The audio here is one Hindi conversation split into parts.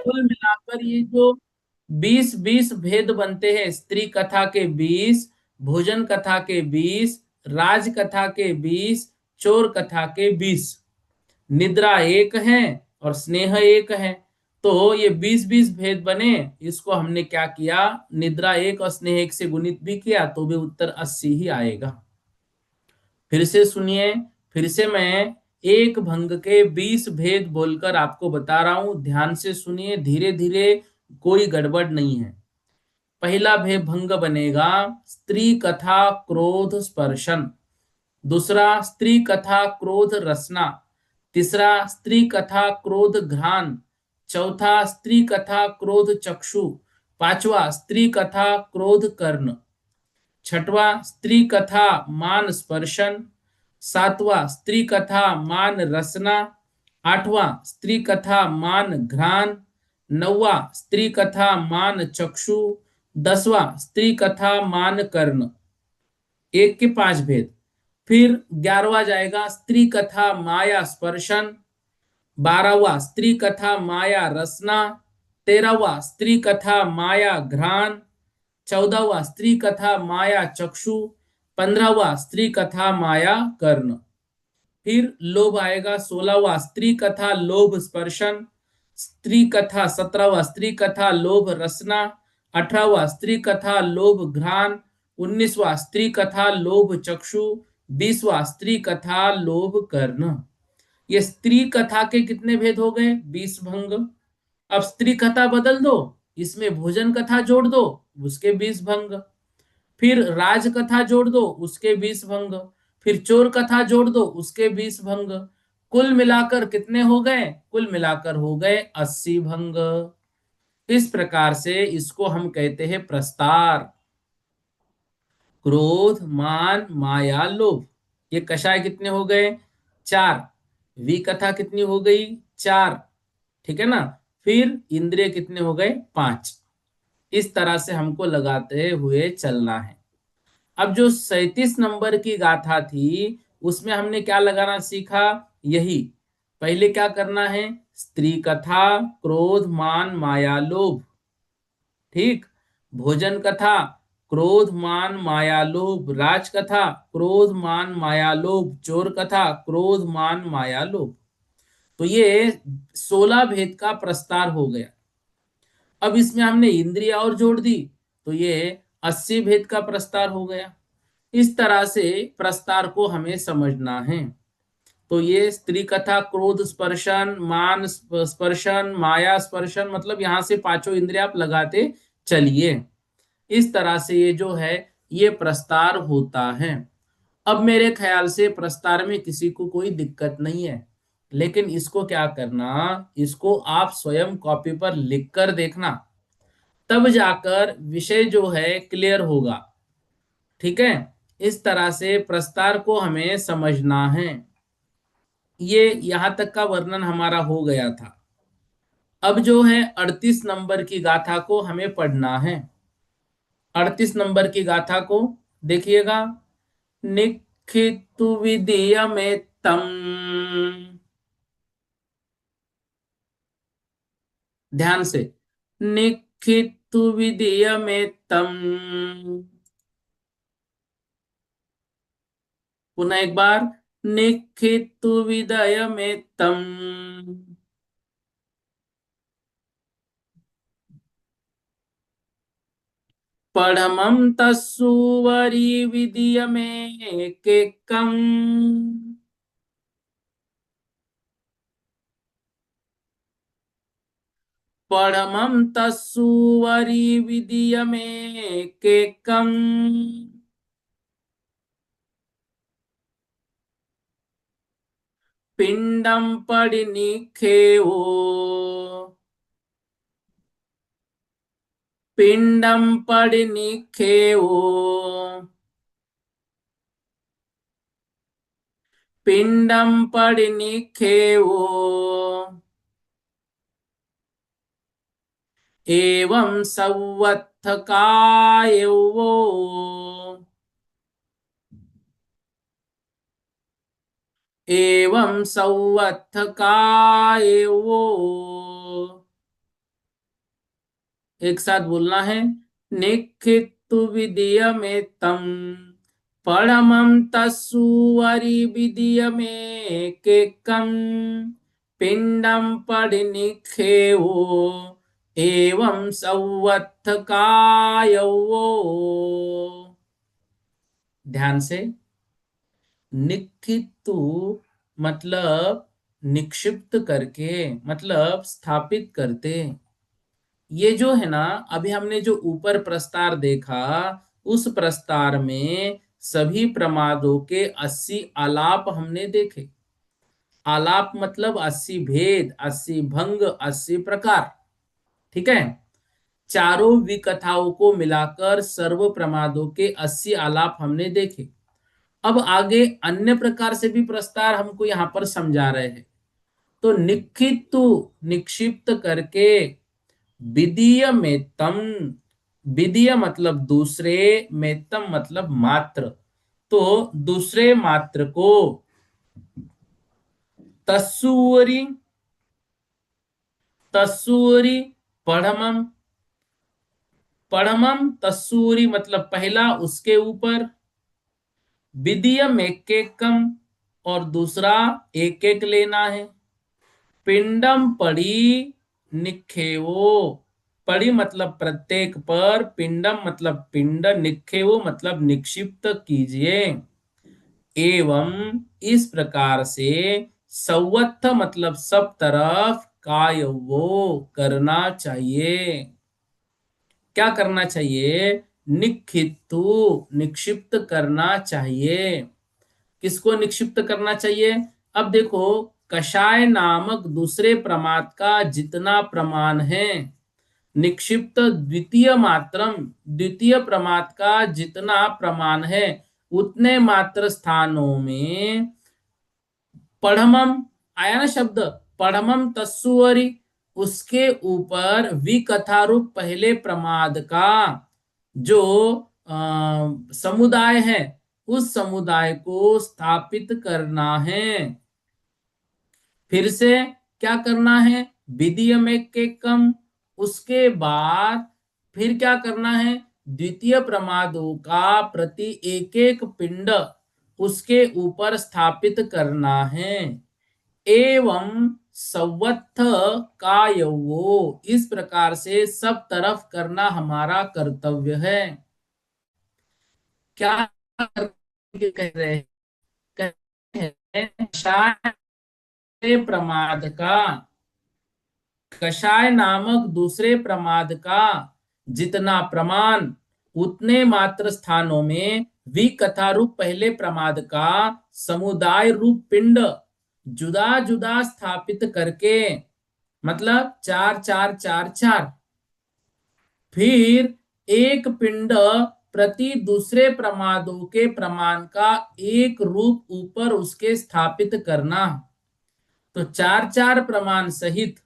कुल मिलाकर ये जो 20-20 भेद बनते हैं, स्त्री कथा के 20, भोजन कथा के 20, राज कथा के 20, चोर कथा के 20, निद्रा एक है और स्नेह एक है। तो ये 20-20 भेद बने। इसको हमने क्या किया, निद्रा एक और स्नेह एक से गुणित भी किया तो भी उत्तर 80 ही आएगा। फिर से सुनिए, फिर से मैं एक भंग के 20 भेद बोलकर आपको बता रहा हूं, ध्यान से सुनिए, धीरे धीरे, कोई गड़बड़ नहीं है। पहला भेद भंग बनेगा स्त्री कथा क्रोध स्पर्शन, दूसरा स्त्री कथा क्रोध रसना, तीसरा स्त्री कथा क्रोध घ्राण, चौथा स्त्री कथा क्रोध चक्षु, पांचवा स्त्री कथा क्रोध कर्ण, छठवां स्त्री कथा मान स्पर्शन, सातवां स्त्री कथा मान रसना, आठवां स्त्री कथा मान घ्राण, नौवा स्त्री कथा मान चक्षु, दसवां स्त्री कथा मान कर्ण। एक के 5 भेद। फिर 11वां जाएगा स्त्री कथा माया स्पर्शन, 12वां स्त्री कथा माया रसना, 13वां स्त्री कथा माया घ्राण, 14वां स्त्री कथा माया चक्षु, 15वां स्त्री कथा माया कर्ण। फिर लोभ आएगा 16वां स्त्री कथा लोभ स्पर्शन, स्त्री कथा 17वां स्त्री कथा लोभ रसना, 18वां स्त्री कथा लोभ घ्राण, 19वां स्त्री कथा लोभ चक्षु, 20वां स्त्री कथा लोभ कर्ण। ये स्त्री कथा के कितने भेद हो गए, 20 भंग। अब स्त्री कथा बदल दो, इसमें भोजन कथा जोड़ दो, उसके 20 भंग। फिर राज कथा जोड़ दो, उसके 20 भंग। फिर चोर कथा जोड़ दो, उसके 20 भंग। कुल मिलाकर कितने हो गए, कुल मिलाकर हो गए 80 भंग। इस प्रकार से इसको हम कहते हैं प्रस्तार। क्रोध मान माया लोभ, ये कषाय कितने हो गए, 4। विकथा कितनी हो गई, 4। ठीक है ना। फिर इंद्रिय कितने हो गए, 5। इस तरह से हमको लगाते हुए चलना है। अब जो 37 नंबर की गाथा थी, उसमें हमने क्या लगाना सीखा, यही। पहले क्या करना है, स्त्री कथा क्रोध मान माया लोभ, ठीक। भोजन कथा क्रोध मान माया लोभ, राज कथा क्रोध मान माया लोभ, चोर कथा क्रोध मान माया लोभ। तो ये 16 भेद का प्रस्तार हो गया। अब इसमें हमने इंद्रिया और जोड़ दी, तो ये 80 भेद का प्रस्तार हो गया। इस तरह से प्रस्तार को हमें समझना है। तो ये स्त्री कथा क्रोध स्पर्शन मान स्पर्शन माया स्पर्शन, मतलब यहां से पांचों इंद्रिय आप लगाते चलिए। इस तरह से ये जो है ये प्रस्तार होता है। अब मेरे ख्याल से प्रस्तार में किसी को कोई दिक्कत नहीं है, लेकिन इसको क्या करना, इसको आप स्वयं कॉपी पर लिख कर देखना, तब जाकर विषय जो है क्लियर होगा। ठीक है। इस तरह से प्रस्तार को हमें समझना है। ये यहां तक का वर्णन हमारा हो गया था। अब जो है 38 नंबर की गाथा को हमें पढ़ना है। 38 नंबर की गाथा को देखिएगा। निखितु विधिय में तम, ध्यान से, निखितु विधिय में तम। पुनः एक बार, निखितु विदय में तम। पढ़मं तस्सुवरी विधिय में केकम। पढ़मं तस्सुवरी विधिय में केकम। पिंडम परिनिखेवो, पिंडम परिनिखेवो, पिंडम परिनिखेवो, एवं संवत्थकायवो, एवं संवत्थकायवो। एक साथ बोलना है। निखितु विधिय में तम परमं तस्सुवरि विधिय में केकम पिंडम परिनिखेवो, एवं संवत्थकायवो। ध्यान से। निखितु मतलब निक्षिप्त करके, मतलब स्थापित करते। ये जो है ना, अभी हमने जो ऊपर प्रस्तार देखा, उस प्रस्तार में सभी प्रमादों के 80 आलाप हमने देखे। आलाप मतलब 80 भेद, 80 भंग, 80 प्रकार। ठीक है। चारों विकथाओं को मिलाकर सर्व प्रमादों के 80 आलाप हमने देखे। अब आगे अन्य प्रकार से भी प्रस्तार हमको यहां पर समझा रहे हैं। तो निखितु निक्षिप्त करके, विदीय में तम, विदीय मतलब दूसरे, में तम मतलब मात्र, तो दूसरे मात्र को, तस्सूरी, तस्सूरी, पढ़मम, पढ़मम तस्सूरी मतलब पहला उसके ऊपर, विदीय में के कम और दूसरा एक एक लेना है। पिंडम पड़ी निखेवो, पड़ी मतलब प्रत्येक पर, पिंडम मतलब पिंड, निखेवो मतलब निक्षिप्त कीजिए। एवं इस प्रकार से, सवत्थ मतलब सब तरफ, कायवो करना चाहिए। क्या करना चाहिए? निखितु निक्षिप्त करना चाहिए। किसको निक्षिप्त करना चाहिए? अब देखो, कषाय नामक दूसरे प्रमाद का जितना प्रमाण है, निक्षिप्त द्वितीय मात्रम, द्वितीय प्रमाद का जितना प्रमाण है, उतने मात्र स्थानों में पढ़मम आया ना शब्द, पढ़मम तस्सुवरी, उसके ऊपर विकथारूप पहले प्रमाद का जो समुदाय है, उस समुदाय को स्थापित करना है। फिर से क्या करना है? विधीय में के कम, उसके बाद फिर क्या करना है? द्वितीय प्रमादों का प्रति एक एक पिंड उसके ऊपर स्थापित करना है। एवं संवत्थ कायवो, इस प्रकार से सब तरफ करना हमारा कर्तव्य है। क्या कह रहे हैं? कह रहे हैं कषाय प्रमाद का, कषाय नामक दूसरे प्रमाद का जितना प्रमाण, उतने मात्र स्थानों में विकथा रूप पहले प्रमाद का समुदाय रूप पिंड जुदा जुदा स्थापित करके, मतलब चार चार चार चार, फिर एक पिंड प्रति दूसरे प्रमादों के प्रमाण का एक रूप ऊपर उसके स्थापित करना। तो चार चार प्रमाण सहित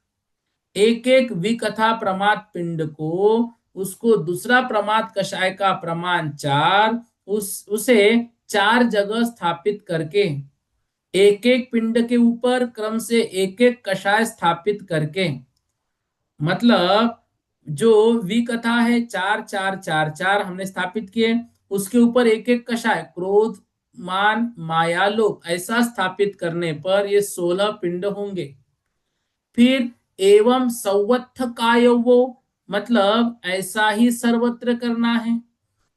एक एक विकथा प्रमाद पिंड को, उसको दूसरा प्रमाद कषाय का प्रमाण चार, उसे चार जगह स्थापित करके, एक एक पिंड के ऊपर क्रम से एक एक कषाय स्थापित करके, मतलब जो विकथा है चार चार चार चार हमने स्थापित किए, उसके ऊपर एक एक कषाय क्रोध, मान, माया, लोभ ऐसा स्थापित करने पर ये 16 पिंड होंगे। फिर एवं संवत्थ कायवो, मतलब ऐसा ही सर्वत्र करना है।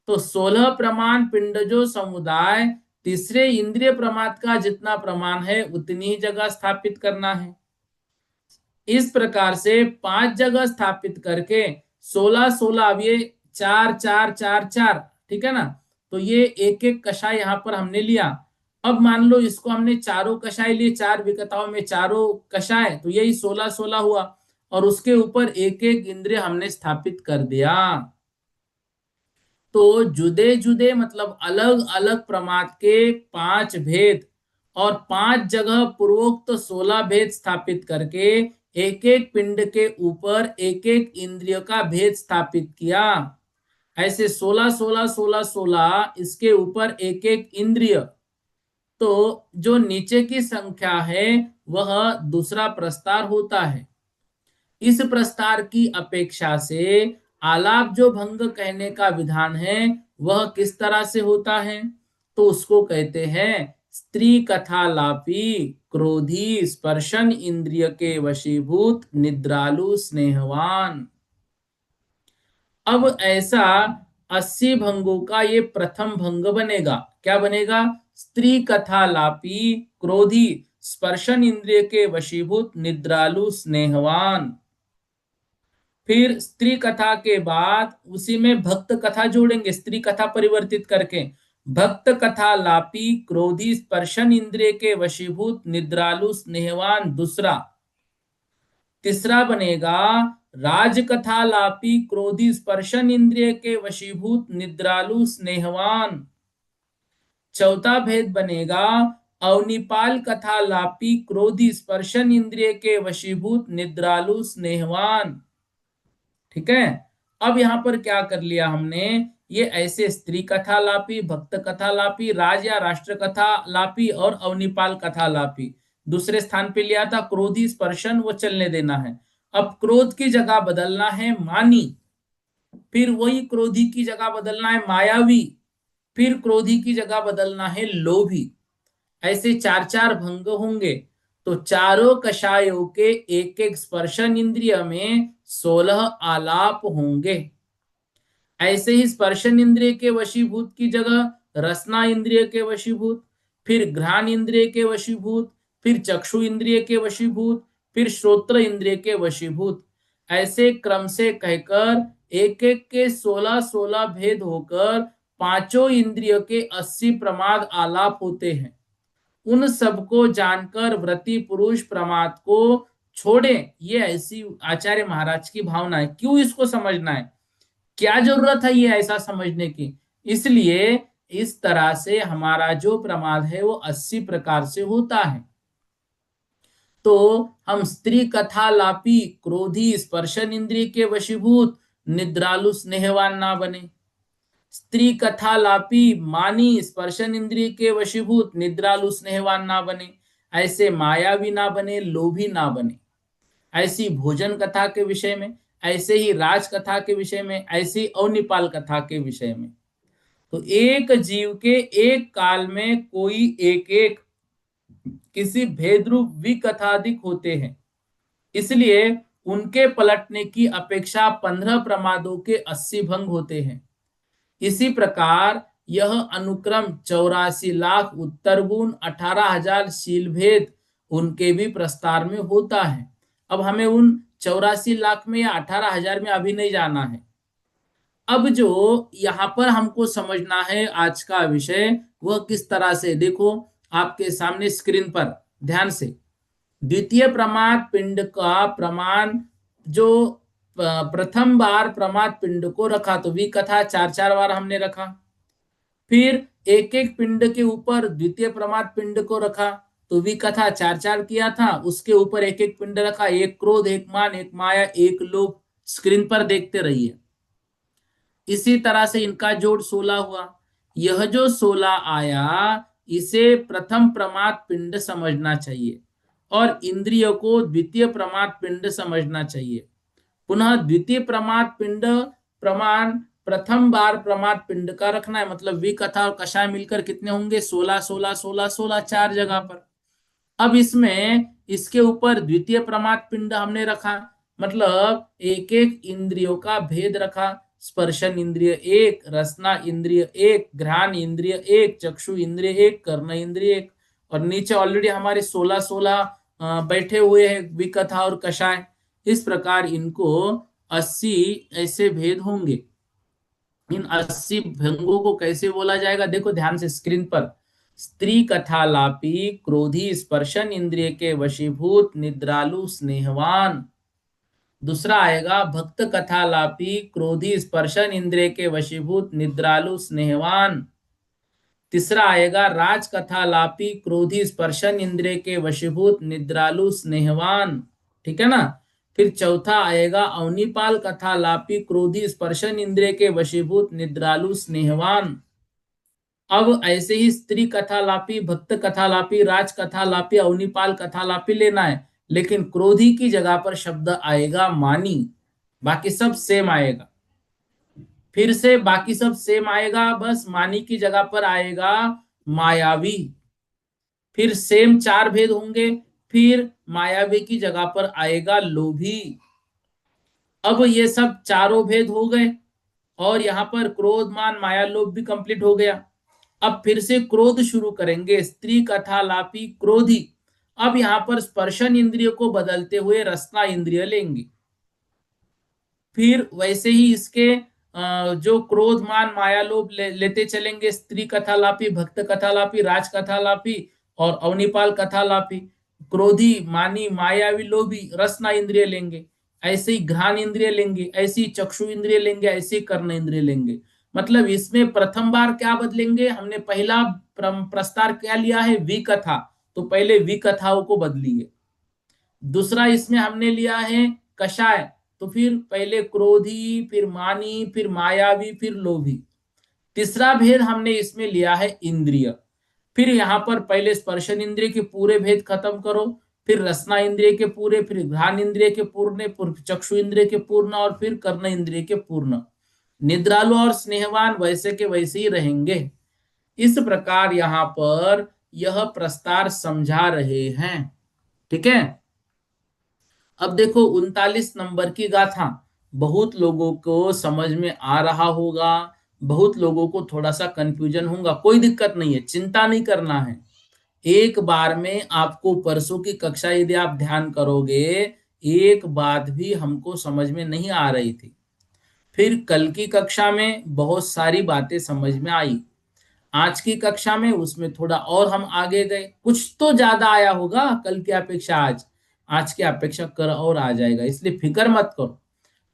तो 16 प्रमाण पिंड जो समुदाय तीसरे इंद्रिय प्रमाद का जितना प्रमाण है, उतनी ही जगह स्थापित करना है। इस प्रकार से 5 जगह स्थापित करके 16 16, अब ये चार चार चार चार, ठीक है ना। तो ये एक एक कषाय यहां पर हमने लिया। अब मान लो इसको हमने चारों कषाय लिए, 4 विकताओं में चारों कषाय, तो यही 16-16 हुआ, और उसके ऊपर एक एक इंद्रिय हमने स्थापित कर दिया। तो जुदे जुदे मतलब अलग अलग प्रमाद के 5 भेद और 5 जगह पूर्वोक्त 16 भेद स्थापित करके एक एक पिंड के ऊपर एक एक इंद्रिय का भेद स्थापित किया। ऐसे 16 16 16 16 इसके ऊपर एक एक इंद्रिय। तो जो नीचे की संख्या है वह दूसरा प्रस्तार होता है। इस प्रस्तार की अपेक्षा से आलाप जो भंग कहने का विधान है वह किस तरह से होता है, तो उसको कहते हैं स्त्री कथालापी क्रोधी स्पर्शन इंद्रिय के वशीभूत निद्रालु स्नेहवान। अब ऐसा 80 भंगों का ये प्रथम भंग बनेगा। क्या बनेगा? स्त्री कथालापी क्रोधी स्पर्शन इंद्रिय के वशीभूत निद्रालु स्नेहवान। फिर स्त्री कथा के बाद उसी में भक्त कथा जोड़ेंगे, स्त्री कथा परिवर्तित करके भक्त कथा लापी क्रोधी स्पर्शन इंद्रिय के वशीभूत निद्रालु स्नेहवान दूसरा। तीसरा बनेगा राज कथा लापी क्रोधी स्पर्शन इंद्रिय के वशीभूत निद्रालु स्नेहवान। चौथा भेद बनेगा अवनिपाल कथा लापी क्रोधी स्पर्शन इंद्रिय के वशीभूत निद्रालु स्नेहवान। ठीक है। अब यहां पर क्या कर लिया हमने, ये ऐसे स्त्री कथा लापी, भक्त कथा लापी, राज या राष्ट्र कथा लापी और अवनिपाल कथा लापी दूसरे स्थान पे लिया था। क्रोधी स्पर्शन वो चलने देना है। अब क्रोध की जगह बदलना है मानी, फिर वही क्रोधी की जगह बदलना है मायावी, फिर क्रोधी की जगह बदलना है लोभी। ऐसे 4-4 भंग होंगे। तो चारों कषायों के एक एक स्पर्शन इंद्रिय में 16 आलाप होंगे। ऐसे ही स्पर्शन इंद्रिय के वशीभूत की जगह रसना इंद्रिय के वशीभूत, फिर घ्राण इंद्रिय के वशीभूत, फिर चक्षु इंद्रिय के वशीभूत, फिर श्रोत्र इंद्रिय के वशीभूत। ऐसे क्रम से कहकर एक एक के 16-16 भेद होकर पांचों इंद्रियों के 80 प्रमाद आलाप होते हैं। उन सबको जानकर व्रती पुरुष प्रमाद को छोड़े, ये ऐसी आचार्य महाराज की भावना है। क्यों इसको समझना है, क्या जरूरत है ये ऐसा समझने की? इसलिए इस तरह से हमारा जो प्रमाद है वो 80 प्रकार से होता है। तो हम स्त्री कथा लापी क्रोधी स्पर्शन इंद्रिय के वशीभूत निद्रालु स्नेहवान ना बने, स्त्री कथा लापी मानी स्पर्शन इंद्रिय के वशीभूत निद्रालु स्नेहवान ना बने, ऐसे मायावी ना बने, लोभी ना बने। ऐसी भोजन कथा के विषय में, ऐसे ही राज कथा के विषय में, ऐसी अवनिपाल कथा के विषय में। तो एक जीव के एक काल में कोई एक एक किसी भेद रूप विकथाधिक होते हैं, इसलिए उनके पलटने की अपेक्षा 15 प्रमादों के 80 भंग होते हैं। इसी प्रकार यह अनुक्रम 84 लाख उत्तर गुण 18,000 शील भेद उनके भी प्रस्तार में होता है। अब हमें उन 84 लाख में या 18,000 में अभी नहीं जाना है। अब जो यहाँ पर हमको समझना है आज का विषय वह किस तरह से, देखो आपके सामने स्क्रीन पर ध्यान से। द्वितीय प्रमाद पिंड का प्रमाण जो प्रथम बार प्रमाद पिंड को रखा तो विकथा 4-4 बार हमने रखा। फिर एक एक पिंड के ऊपर द्वितीय प्रमाद पिंड को रखा तो विकथा 4-4 किया था, उसके ऊपर एक एक पिंड रखा, एक क्रोध, एक मान, एक माया, एक लोभ। स्क्रीन पर देखते रहिए। इसी तरह से इनका जोड़ 16 हुआ। यह जो 16 आया इसे प्रथम प्रमाद पिंड समझना चाहिए और इंद्रियों को द्वितीय प्रमाद पिंड समझना चाहिए। पुनः द्वितीय प्रमाद पिंड प्रमाण प्रथम बार प्रमाद पिंड का रखना है, मतलब विकथा और कषाय मिलकर कितने होंगे? 16 16 16 16, 4 जगह पर। अब इसमें इसके ऊपर द्वितीय प्रमाद पिंड हमने रखा, मतलब एक एक इंद्रियों का भेद रखा। स्पर्शन इंद्रिय एक, रसना इंद्रिय एक, घ्राण इंद्रिय एक, चक्षु इंद्रिय एक, कर्ण इंद्रिय एक। और नीचे ऑलरेडी हमारे 16-16 बैठे हुए हैं विकथा और कषाय। इस प्रकार इनको 80 ऐसे भेद होंगे। इन 80 भंगों को कैसे बोला जाएगा, देखो ध्यान से स्क्रीन पर। स्त्री कथालापी क्रोधी स्पर्शन इंद्रिय के वशीभूत निद्रालु स्नेहवान। दूसरा आएगा भक्त कथालापी क्रोधी स्पर्शन इंद्रिय के वशीभूत निद्रालु स्नेहवान। तीसरा आएगा राज कथालापी क्रोधी स्पर्शन इंद्रिय के वशीभूत निद्रालु स्नेहवान। ठीक है ना। फिर चौथा आएगा अवनीपाल कथालापी क्रोधी स्पर्शन इंद्रिय के वशीभूत निद्रालु स्नेहवान। अब ऐसे ही स्त्री कथालापी भक्त कथालापी राज कथालापी अवनीपाल कथालापी लेना है, लेकिन क्रोधी की जगह पर शब्द आएगा मानी, बाकी सब सेम आएगा। फिर से बाकी सब सेम आएगा, बस मानी की जगह पर आएगा मायावी। फिर सेम चार भेद होंगे, फिर मायावी की जगह पर आएगा लोभी। अब ये सब चारों भेद हो गए और यहाँ पर क्रोध मान माया लोभ भी कंप्लीट हो गया। अब फिर से क्रोध शुरू करेंगे, स्त्री कथालापी क्रोधी। अब यहाँ पर स्पर्शन इंद्रिय को बदलते हुए रसना इंद्रिय लेंगे। फिर वैसे ही इसके जो क्रोध मान माया लोभ लेते चलेंगे, स्त्री कथालापी भक्त कथालापी राज कथालापी और अवनिपाल कथालापी। क्रोधी मानी मायावी लोभी रसना इंद्रिय लेंगे, ऐसे ही घ्राण इंद्रिय लेंगे, ऐसे ही चक्षु इंद्रिय लेंगे, ऐसे ही कर्ण इंद्रिय लेंगे। मतलब इसमें प्रथम बार क्या बदलेंगे, हमने पहला प्रस्तार क्या लिया है विकथा, तो पहले विकथाओं को बदलिए। दूसरा इसमें हमने लिया है कषाय, तो फिर पहले क्रोधी फिर मानी फिर मायावी फिर लोभी। तीसरा भेद हमने इसमें लिया है इंद्रिय। फिर यहाँ पर पहले स्पर्शन इंद्रिय के पूरे भेद खत्म करो, फिर रसना इंद्रिय के पूरे, फिर घ्राण इंद्रिय के पूर्ण, चक्षु इंद्रिय के पूर्ण और फिर कर्ण इंद्रिय के पूर्ण। निद्रालु और स्नेहवान वैसे के वैसे ही रहेंगे। इस प्रकार यहाँ पर यह प्रस्तार समझा रहे हैं। ठीक है। अब देखो 39 नंबर की गाथा बहुत लोगों को समझ में आ रहा होगा, बहुत लोगों को थोड़ा सा कंफ्यूजन होगा, कोई दिक्कत नहीं है, चिंता नहीं करना है। एक बार में आपको परसों की कक्षा यदि आप ध्यान करोगे, एक बात भी हमको समझ में नहीं आ रही थी, फिर कल की कक्षा में बहुत सारी बातें समझ में आई, आज की कक्षा में उसमें थोड़ा और हम आगे गए, कुछ तो ज्यादा आया होगा कल की अपेक्षा आज, आज की अपेक्षा कर और आ जाएगा, इसलिए फिक्र मत करो,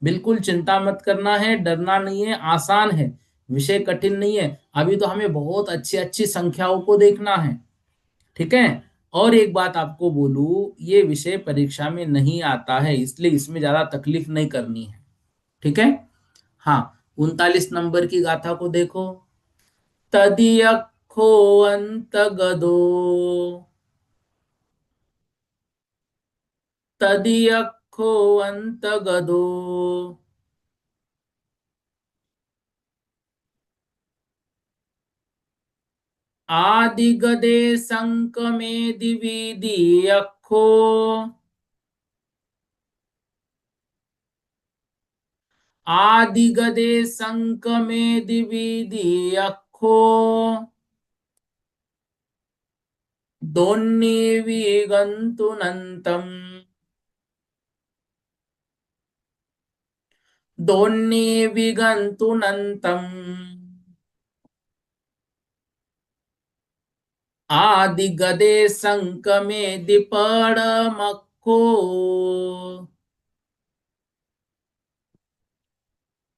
बिल्कुल चिंता मत करना है, डरना नहीं है, आसान है, विषय कठिन नहीं है। अभी तो हमें बहुत अच्छी अच्छी संख्याओं को देखना है। ठीक है। और एक बात आपको बोलूं, ये विषय परीक्षा में नहीं आता है, इसलिए इसमें ज्यादा तकलीफ नहीं करनी है। ठीक है। हाँ, 39 नंबर की गाथा को देखो। तदियखो अंत गदो, तदियखो अंत गदो, आदि गदे संक में दिविदी अखो, आदि गदे संक में दिविदी अखो, दोन्नी विगंतुनंतम, दोन्नी विगंतुनंतम, आदि गदे संक में दिपड़ मक्खो,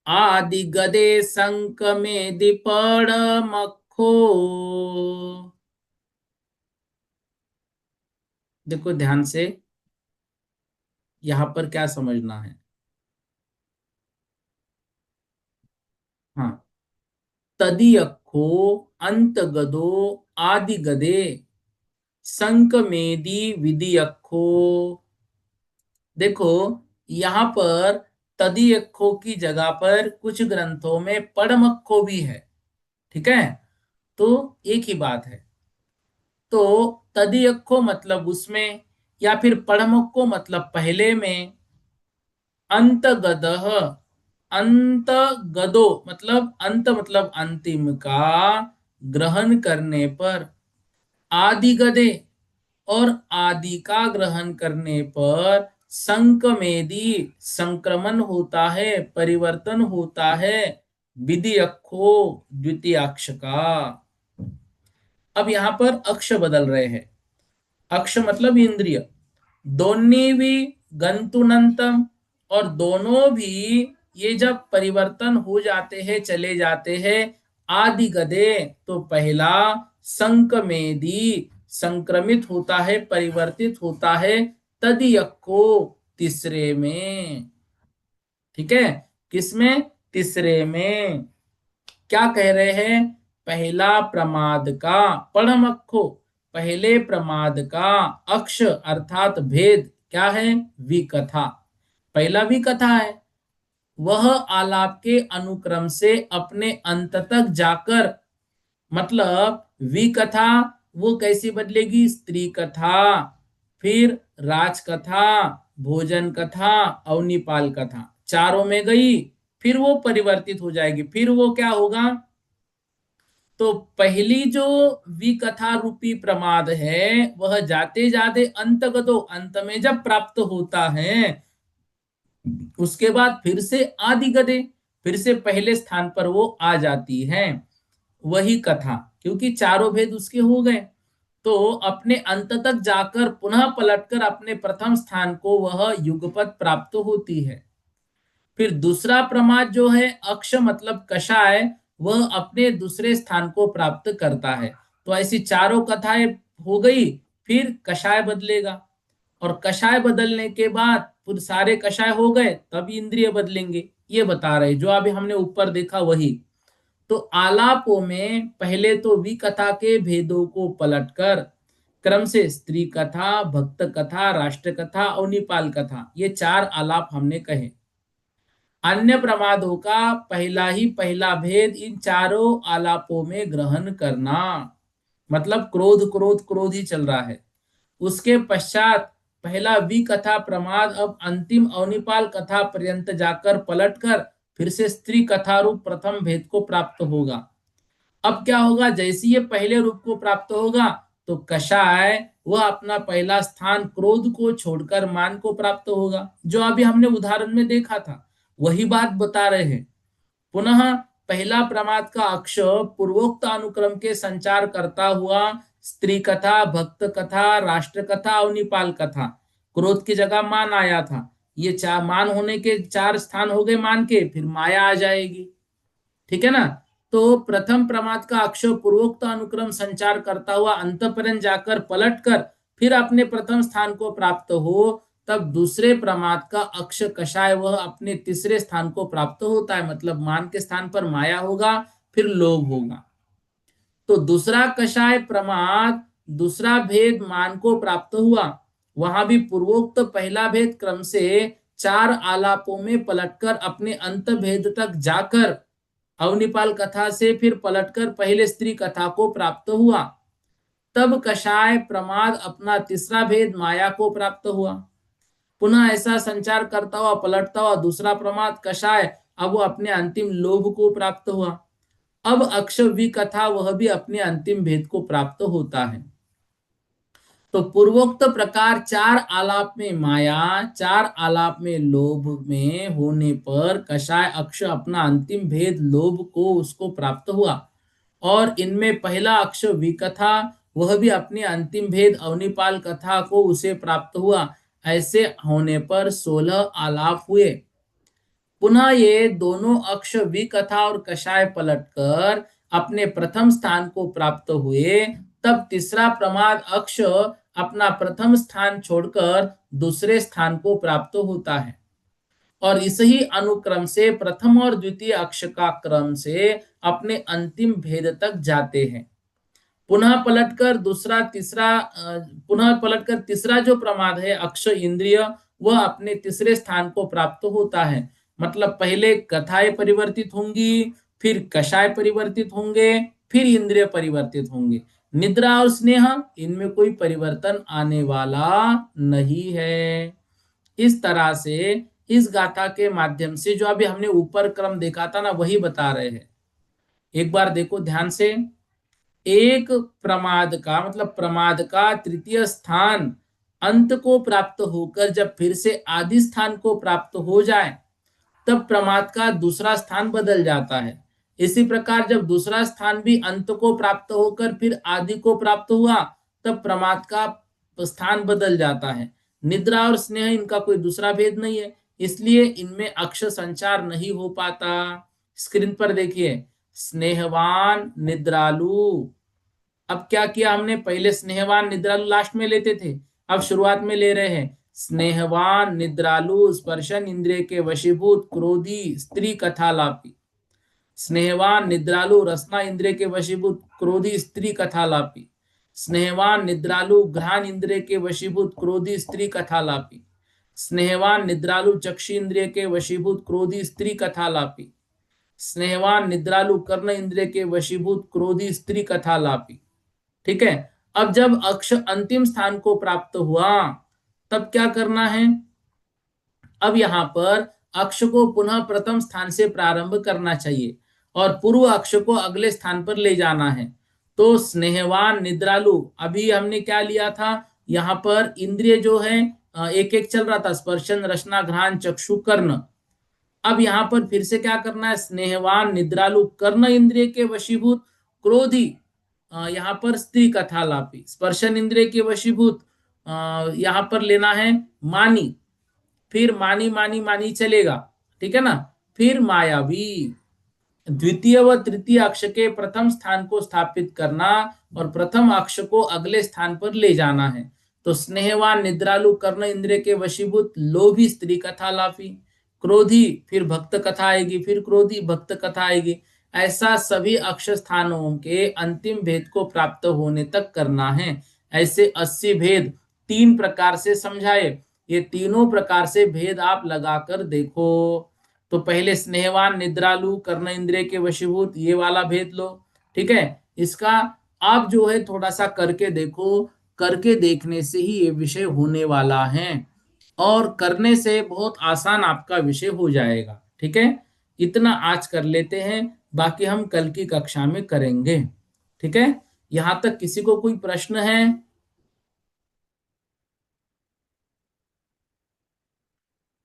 आदि गदे संक में दिपड़ मक्खो। देखो ध्यान से, यहां पर क्या समझना है। हाँ, तदियखो अंत गदो आदि गदे संक मेदी विदियखो। देखो यहां पर तदियखो की जगह पर कुछ ग्रंथों में पड़मक्खो भी है। ठीक है। तो एक ही बात है, तो तदियखो मतलब उसमें, या फिर पड़मक्को मतलब पहले में, अंत गदह, अंत गदो मतलब अंत मतलब अंतिम का ग्रहण करने पर, आदि गदे और आदि का ग्रहण करने पर संकमेदी संक्रमण होता है, परिवर्तन होता है, विधि अक्षो द्वितीयाक्ष का। अब यहाँ पर अक्ष बदल रहे हैं। अक्ष मतलब इंद्रिय। दोन्ही भी गंतुनंतम, और दोनों भी ये जब परिवर्तन हो जाते हैं, चले जाते हैं आदि गदे, तो पहला संकमेदी संक्रमित होता है, परिवर्तित होता है तदियको तीसरे में। ठीक है, किसमें? तीसरे में। क्या कह रहे हैं? पहला प्रमाद का पढ़मक्खो, पहले प्रमाद का अक्ष अर्थात भेद क्या है? विकथा। पहला विकथा है, वह आलाप के अनुक्रम से अपने अंत तक जाकर, मतलब विकथा वो कैसी बदलेगी? स्त्री कथा, फिर राजकथा, भोजन कथा, अवनिपाल कथा, चारों में गई, फिर वो परिवर्तित हो जाएगी। फिर वो क्या होगा? तो पहली जो विकथा रूपी प्रमाद है वह जाते जाते अंतगतो, अंत में जब प्राप्त होता है, उसके बाद फिर से आदि गदे, फिर से पहले स्थान पर वो आ जाती है वही कथा, क्योंकि चारों भेद उसके हो गए। तो अपने अंत तक जाकर पुनः पलटकर अपने प्रथम स्थान को वह युगपत प्राप्त होती है। फिर दूसरा प्रमाद जो है अक्ष मतलब कषाय, वह अपने दूसरे स्थान को प्राप्त करता है। तो ऐसी चारों कथाएं हो गई, फिर कषाय बदलेगा, और कषाय बदलने के बाद फिर सारे कषाय हो गए, तब इंद्रिय बदलेंगे। ये बता रहे जो अभी हमने ऊपर देखा वही। तो आलापों में पहले तो विकथा के भेदों को पलटकर क्रम से स्त्री कथा, भक्त कथा, राष्ट्र कथा और निपाल कथा, ये चार आलाप हमने कहे। अन्य प्रमादों का पहला ही पहला भेद इन चारों आलापों में ग्रहण करना, मतलब क्रोध क्रोध क्रोध ही चल रहा है। उसके पश्चात पहला विकथा प्रमाद अब अंतिम अवनिपाल कथा पर्यंत जाकर पलटकर फिर से स्त्री कथा रूप प्रथम भेद को प्राप्त होगा। अब क्या होगा? जैसे ये पहले रूप को प्राप्त होगा तो कषाय वह अपना पहला स्थान क्रोध को छोड़कर मान को प्राप्त होगा, जो अभी हमने उदाहरण में देखा था वही बात बता रहे हैं। पुनः पहला प्रमाद का अक्ष पूर्वोक्त अनुक्रम के संचार करता हुआ स्त्री कथा, भक्त कथा, राष्ट्र कथा और निपाल कथा, क्रोध की जगह मान आया था, ये चार मान होने के चार स्थान हो गए मान के, फिर माया आ जाएगी। ठीक है ना? तो प्रथम प्रमाद का अक्ष पूर्वोक्त अनुक्रम संचार करता हुआ अंत पर्यंत जाकर पलटकर फिर अपने प्रथम स्थान को प्राप्त हो, तब दूसरे प्रमाद का अक्ष कषाय वह अपने तीसरे स्थान को प्राप्त होता है, मतलब मान के स्थान पर माया होगा, फिर लोभ होगा। तो दूसरा कषाय प्रमाद, दूसरा भेद मान को प्राप्त हुआ, वहां भी पूर्वोक्त पहला भेद क्रम से चार आलापों में पलटकर अपने अंत भेद तक जाकर अवनिपाल कथा से फिर पलटकर पहले स्त्री कथा को प्राप्त हुआ। तब कषाय प्रमाद अपना तीसरा भेद माया को प्राप्त हुआ। पुनः ऐसा संचार करता हुआ पलटता हुआ दूसरा प्रमाद कषाय अब वो अपने अंतिम लोभ को प्राप्त हुआ। अब अक्ष विकथा वह भी अपने अंतिम भेद को प्राप्त होता है। तो पूर्वोक्त प्रकार चार आलाप में माया, चार आलाप में लोभ में होने पर कषाय अक्ष अपना अंतिम भेद लोभ को उसको प्राप्त हुआ, और इनमें पहला अक्ष विकथा वह भी अपने अंतिम भेद अवनिपाल कथा को उसे प्राप्त हुआ। ऐसे होने पर 16 आलाप हुए। पुनः ये दोनों अक्ष विकथा और कषाय पलटकर अपने प्रथम स्थान को प्राप्त हुए, तब तीसरा प्रमाद अक्ष अपना प्रथम स्थान छोड़कर दूसरे स्थान को प्राप्त होता है, और इस ही अनुक्रम से प्रथम और द्वितीय अक्ष का क्रम से अपने अंतिम भेद तक जाते हैं। पुनः पलटकर तीसरा जो प्रमाद है अक्ष इंद्रिय, वह अपने तीसरे स्थान को प्राप्त होता है। मतलब पहले कथाएं परिवर्तित होंगी, फिर कषाय परिवर्तित होंगे, फिर इंद्रिय परिवर्तित होंगे। निद्रा और स्नेह इनमें कोई परिवर्तन आने वाला नहीं है। इस तरह से इस गाथा के माध्यम से जो अभी हमने ऊपर क्रम देखा था ना, वही बता रहे हैं। एक बार देखो ध्यान से। एक प्रमाद का मतलब प्रमाद का तृतीय स्थान अंत को प्राप्त होकर जब फिर से आदि स्थान को प्राप्त हो जाए, तब प्रमाद का दूसरा स्थान बदल जाता है। इसी प्रकार जब दूसरा स्थान भी अंत को प्राप्त होकर फिर आदि को प्राप्त हुआ, तब प्रमाद का स्थान बदल जाता है। निद्रा और स्नेह इनका कोई दूसरा भेद नहीं है, इसलिए इनमें अक्ष संचार नहीं हो पाता। स्क्रीन पर देखिए, स्नेहवान निद्रालु। अब क्या किया हमने, पहले स्नेहवान निद्रालु लास्ट में लेते थे, अब शुरुआत में ले रहे हैं। स्नेहवान निद्रालु स्पर्शन इंद्रिय के वशीभूत क्रोधी स्त्री कथालापी। स्नेहवान निद्रालु रसना इंद्रिय के वशीभूत क्रोधी स्त्री कथालापी। स्नेहवान निद्रालु घ्राण इंद्रिय के वशीभूत क्रोधी स्त्री कथालापी। स्नेहवान निद्रालु चक्षु इंद्रिय के वशीभूत क्रोधी स्त्री कथालापी। स्नेहवान निद्रालु कर्ण इंद्रिय के वशीभूत क्रोधी स्त्री कथालापी। ठीक है। अब जब अक्ष अंतिम स्थान को प्राप्त हुआ, तब क्या करना है, अब यहां पर अक्ष को पुनः प्रथम स्थान से प्रारंभ करना चाहिए और पूर्व अक्ष को अगले स्थान पर ले जाना है। तो स्नेहवान निद्रालु, अभी हमने क्या लिया था, यहां पर इंद्रिय जो है एक एक चल रहा था, स्पर्शन रसना घ्राण चक्षु कर्ण। अब यहां पर फिर से क्या करना है, स्नेहवान निद्रालु कर्ण इंद्रिय के वशीभूत क्रोधी, यहाँ पर स्त्री कथालापी। स्पर्शन इंद्रिय के वशीभूत यहाँ पर लेना है मानी, फिर मानी मानी मानी चलेगा, ठीक है ना। फिर मायावी, द्वितीय व तृतीय अक्ष के प्रथम स्थान को स्थापित करना और प्रथम अक्ष को अगले स्थान पर ले जाना है। तो स्नेहवान निद्रालु कर्ण इंद्रिय के वशीभूत लोभी स्त्री कथालापी, क्रोधी फिर भक्त कथा आएगी, फिर क्रोधी भक्त कथा आएगी। ऐसा सभी अक्ष स्थानों के अंतिम भेद को प्राप्त होने तक करना है। ऐसे 80 भेद 3 प्रकार से समझाए। ये तीनों प्रकार से भेद आप लगाकर देखो। तो पहले स्नेहवान निद्रालु कर्ण इंद्रिय के वशीभूत, ये वाला भेद लो, ठीक है। इसका आप जो है थोड़ा सा करके देखो, करके देखने से ही ये विषय होने वाला है और करने से बहुत आसान आपका विषय हो जाएगा, ठीक है। इतना आज कर लेते हैं, बाकी हम कल की कक्षा में करेंगे, ठीक है। यहां तक किसी को कोई प्रश्न है?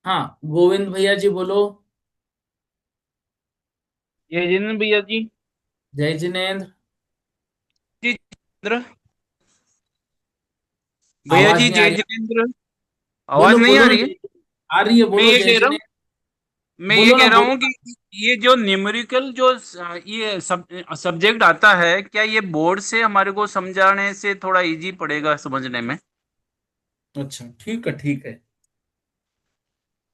हाँ, गोविंद भैया जी बोलो। जय जिनेन्द्र भैया जी। जय जिनेन्द्र। जी जिनेन्द्र भैया आवाज जी, नहीं आ जय रही। जिनेन्द्र। आवाज बोलो नहीं बोलो आ ना रही है। आ रही है, मैं बोलो ये जय कह रहा हूँ जिनेन्द्र। मैं ये बोलो ना कह रहा बोलो। हूँ कि ये जो न्यूमेरिकल जो ये सब्जेक्ट आता है, क्या ये बोर्ड से हमारे को समझाने से थोड़ा इजी पड़ेगा समझने में? अच्छा ठीक है, ठीक है,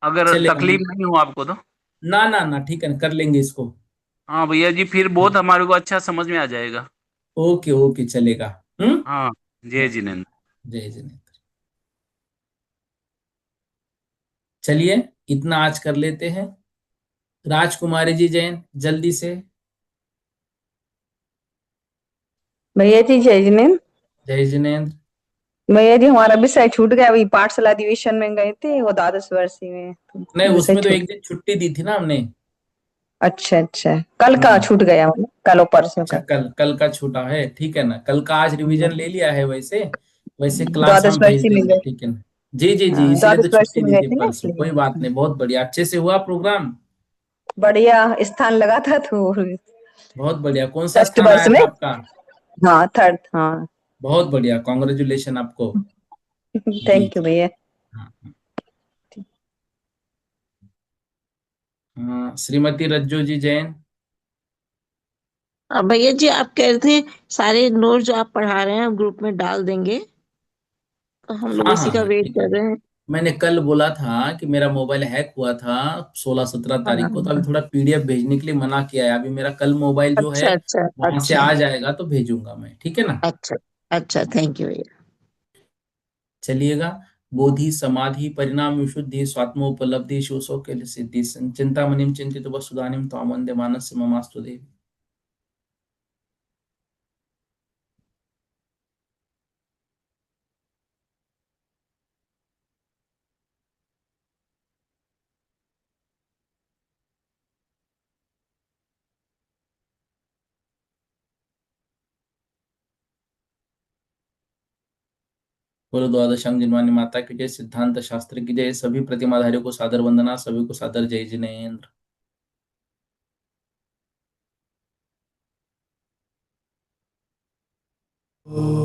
अगर चलेगा तकलीफ मिल। नहीं हो आपको तो। ना ना ना, ठीक है, कर लेंगे इसको। हाँ भैया जी, फिर बहुत हमारे को अच्छा समझ में आ जाएगा। ओके ओके, चलेगा। हाँ, जय जिनेन्द्र। जय जिनेन्द्र। चलिए, इतना आज कर लेते हैं। राजकुमारी जी जैन जल्दी से। भैया जी जय जिनेन्द्र। जय जिनेन्द्र। भैया जी हमारा विषय छूट गया, अभी पाठशाला अधिवेशन में गए थे वो द्वादश वर्षीय में, नहीं, तो विषय उसमें तो छूट। एक दिन छुट्टी दी थी ना हमने। अच्छा अच्छा, कल का हम्म। छूट गया, मतलब कल और परसों अच्छा, का। कल कल का छूटा है, ठीक है ना। कल का आज रिवीजन ले लिया है, वैसे वैसे क्लास द्वादश हम भेज वर्षीय में देंगे, गए। ठीक है ना। जी जी जी, हाँ, इसीलिए तो द्वादश छुट्टी वर्षीय में दी गए थी थे ना परसों। इसलिए। कोई बात नहीं, बहुत बढ़िया, अच्छे से हुआ प्रोग्राम। बढ़िया स्थान लगा था तो। बहुत बढ़िया। कौन सा फर्स्ट स्थान वर्ष आया में। था आपका? हाँ, थर्ड, हाँ। बहुत बढ़िया, कॉन्ग्रेचुलेशन आपको। जी थैंक यू जी। भैया। हाँ हाँ, श्रीमती रज्जू जी जैन। भैया जी, आप कह रहे थे सारे नोट जो आप पढ़ा रहे हैं ग्रुप में डाल देंगे, तो हम लोग हाँ हाँ उसी का हाँ, वेट ठीक है। कर रहे हैं। मैंने कल बोला था कि मेरा मोबाइल हैक हुआ था 16-17 हाँ तारीख को, तो अभी हाँ। थोड़ा पीडीएफ भेजने के लिए मना किया है। अभी मेरा कल मोबाइल जो है अच्छा अच्छा वहां से अच्छा आ जाएगा तो भेजूंगा मैं, ठीक है ना। अच्छा। अच्छा, थैंक यू भैया। चलिएगा। बोधि समाधि परिणाम विशुद्धि स्वात्मोपलब्धि शिवसो के सिद्धि चिंतामणिम चिंतित वसुधानिम त्वाम वंदे मानस ममास्तु देवी। बोलो द्वादशांग जिनवानी माता की जय, सिद्धांत शास्त्र की जय, सभी प्रतिमाधारियों को सादर वंदना, सभी को सादर जय जिनेन्द्र। ओम।